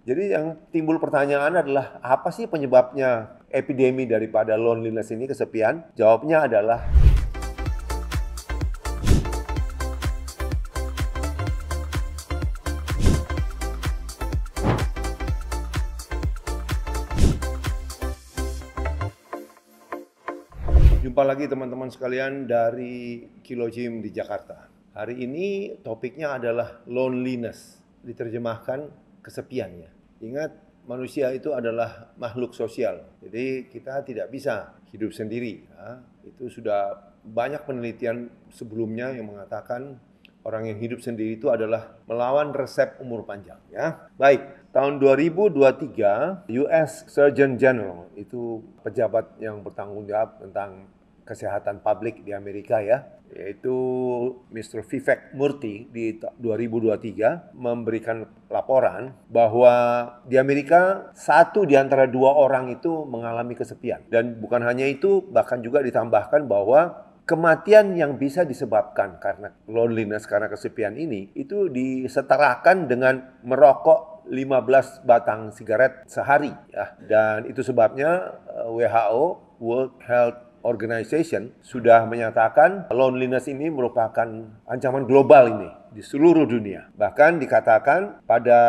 Jadi yang timbul pertanyaan adalah apa sih penyebabnya epidemi daripada loneliness ini, kesepian? Jawabnya adalah jumpa lagi teman-teman sekalian dari Kilo Gym di Jakarta. Hari ini topiknya adalah loneliness, diterjemahkan kesepiannya. Ingat, manusia itu adalah makhluk sosial, jadi kita tidak bisa hidup sendiri. Ya. Itu sudah banyak penelitian sebelumnya yang mengatakan orang yang hidup sendiri itu adalah melawan resep umur panjang. Ya. Baik, tahun 2023, US Surgeon General, itu pejabat yang bertanggung jawab tentang kesehatan publik di Amerika ya, yaitu Mr. Vivek Murthy di 2023 memberikan laporan bahwa di Amerika 1 di antara 2 orang itu mengalami kesepian. Dan bukan hanya itu, bahkan juga ditambahkan bahwa kematian yang bisa disebabkan karena loneliness, karena kesepian ini, itu disetarakan dengan merokok 15 batang sigaret sehari ya. Dan itu sebabnya WHO, World Health Organization, sudah menyatakan loneliness ini merupakan ancaman global ini di seluruh dunia. Bahkan dikatakan pada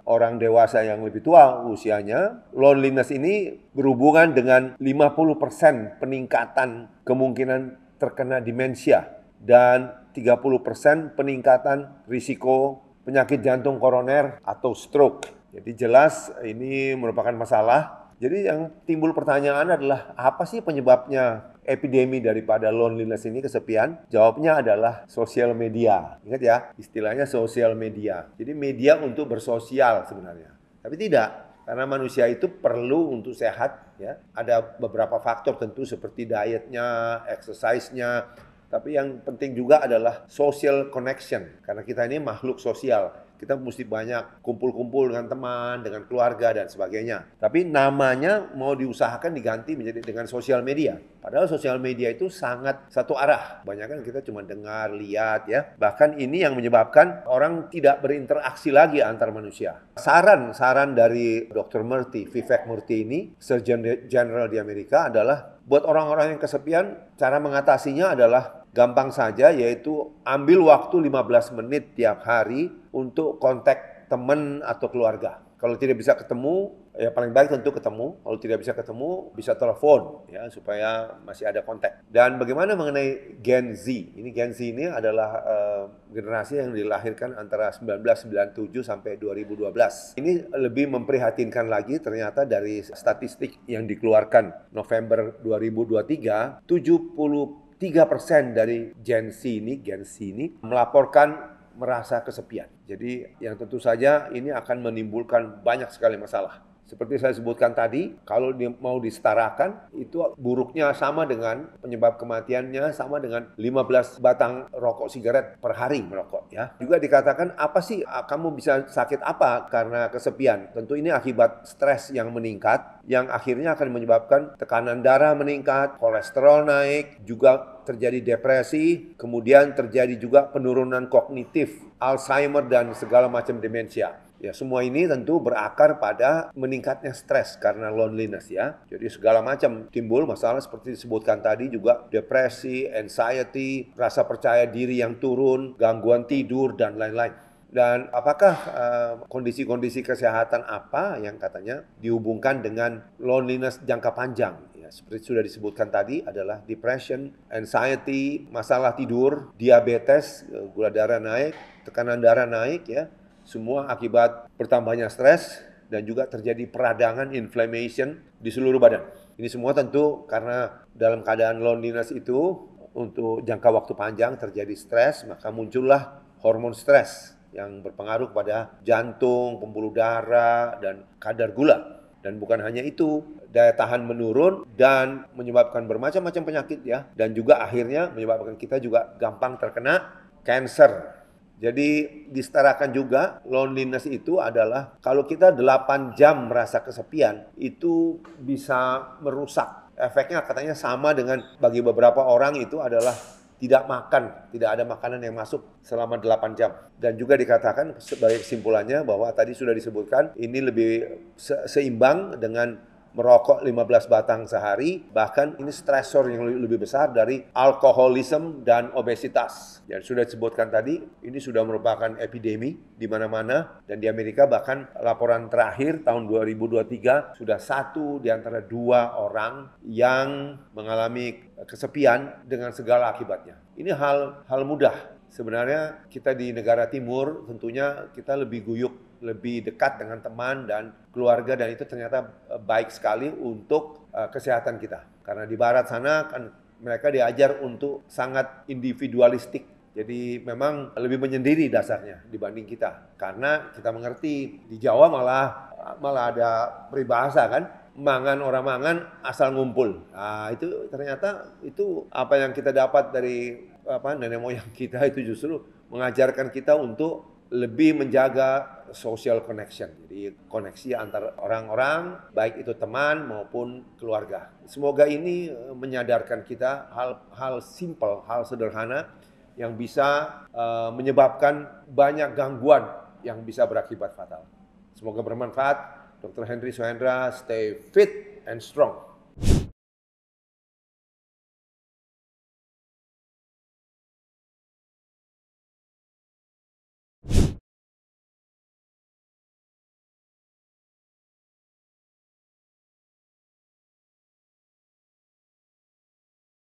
orang dewasa yang lebih tua usianya, loneliness ini berhubungan dengan 50% peningkatan kemungkinan terkena demensia dan 30% peningkatan risiko penyakit jantung koroner atau stroke. Jadi jelas ini merupakan masalah. Jadi yang timbul pertanyaan adalah apa sih penyebabnya epidemi daripada loneliness ini, kesepian? Jawabnya adalah sosial media. Ingat ya, istilahnya sosial media. Jadi media untuk bersosial sebenarnya. Tapi tidak, karena manusia itu perlu untuk sehat ya. Ada beberapa faktor tentu seperti dietnya, exercise-nya. Tapi yang penting juga adalah social connection. Karena kita ini makhluk sosial. Kita mesti banyak kumpul-kumpul dengan teman, dengan keluarga, dan sebagainya. Tapi namanya mau diusahakan diganti menjadi dengan sosial media. Padahal sosial media itu sangat satu arah. Banyak kan kita cuma dengar, lihat ya. Bahkan ini yang menyebabkan orang tidak berinteraksi lagi antar manusia. Saran dari Dr. Murthy, Vivek Murthy ini, Surgeon General di Amerika, adalah buat orang-orang yang kesepian, cara mengatasinya adalah gampang saja, yaitu ambil waktu 15 menit tiap hari untuk kontak teman atau keluarga. Kalau tidak bisa ketemu, ya paling baik tentu ketemu. Kalau tidak bisa ketemu, bisa telepon ya supaya masih ada kontak. Dan bagaimana mengenai Gen Z? Ini Gen Z ini adalah generasi yang dilahirkan antara 1997 sampai 2012. Ini lebih memprihatinkan lagi, ternyata dari statistik yang dikeluarkan November 2023, 73% dari Gen Z ini melaporkan merasa kesepian. Jadi yang tentu saja ini akan menimbulkan banyak sekali masalah. Seperti saya sebutkan tadi, kalau mau disetarakan, itu buruknya sama dengan penyebab kematiannya sama dengan 15 batang rokok sigaret per hari merokok ya. Juga dikatakan apa sih kamu bisa sakit apa karena kesepian? Tentu ini akibat stres yang meningkat, yang akhirnya akan menyebabkan tekanan darah meningkat, kolesterol naik, juga terjadi depresi, kemudian terjadi juga penurunan kognitif, Alzheimer dan segala macam demensia. Ya, semua ini tentu berakar pada meningkatnya stres karena loneliness ya. Jadi segala macam timbul masalah seperti disebutkan tadi, juga depresi, anxiety, rasa percaya diri yang turun, gangguan tidur dan lain-lain. Dan apakah kondisi-kondisi kesehatan apa yang katanya dihubungkan dengan loneliness jangka panjang? Ya, seperti sudah disebutkan tadi adalah depression, anxiety, masalah tidur, diabetes, gula darah naik, tekanan darah naik ya. Semua akibat bertambahnya stres dan juga terjadi peradangan, inflammation di seluruh badan. Ini semua tentu karena dalam keadaan loneliness itu untuk jangka waktu panjang terjadi stres, maka muncullah hormon stres yang berpengaruh pada jantung, pembuluh darah, dan kadar gula. Dan bukan hanya itu, daya tahan menurun dan menyebabkan bermacam-macam penyakit ya. Dan juga akhirnya menyebabkan kita juga gampang terkena cancer. Jadi disetarakan juga loneliness itu adalah kalau kita 8 jam merasa kesepian, itu bisa merusak. Efeknya katanya sama dengan bagi beberapa orang itu adalah tidak makan, tidak ada makanan yang masuk selama 8 jam. Dan juga dikatakan sebagai kesimpulannya bahwa tadi sudah disebutkan ini lebih seimbang dengan merokok 15 batang sehari, bahkan ini stresor yang lebih besar dari alkoholisme dan obesitas. Yang sudah disebutkan tadi, ini sudah merupakan epidemi di mana-mana, dan di Amerika bahkan laporan terakhir tahun 2023 sudah 1 di antara 2 orang yang mengalami kesepian dengan segala akibatnya. Ini hal mudah. Sebenarnya kita di negara timur tentunya kita lebih guyup, lebih dekat dengan teman dan keluarga, dan itu ternyata baik sekali untuk kesehatan kita. Karena di barat sana kan mereka diajar untuk sangat individualistik. Jadi memang lebih menyendiri dasarnya dibanding kita. Karena kita mengerti di Jawa malah ada peribahasa kan, mangan orang mangan asal ngumpul. Nah, itu ternyata itu apa yang kita dapat dari nenek moyang kita, itu justru mengajarkan kita untuk lebih menjaga social connection. Jadi koneksi antar orang-orang, baik itu teman maupun keluarga. Semoga ini menyadarkan kita hal simple, hal sederhana yang bisa menyebabkan banyak gangguan yang bisa berakibat fatal. Semoga bermanfaat. Dr. Henry Suhendra, stay fit and strong.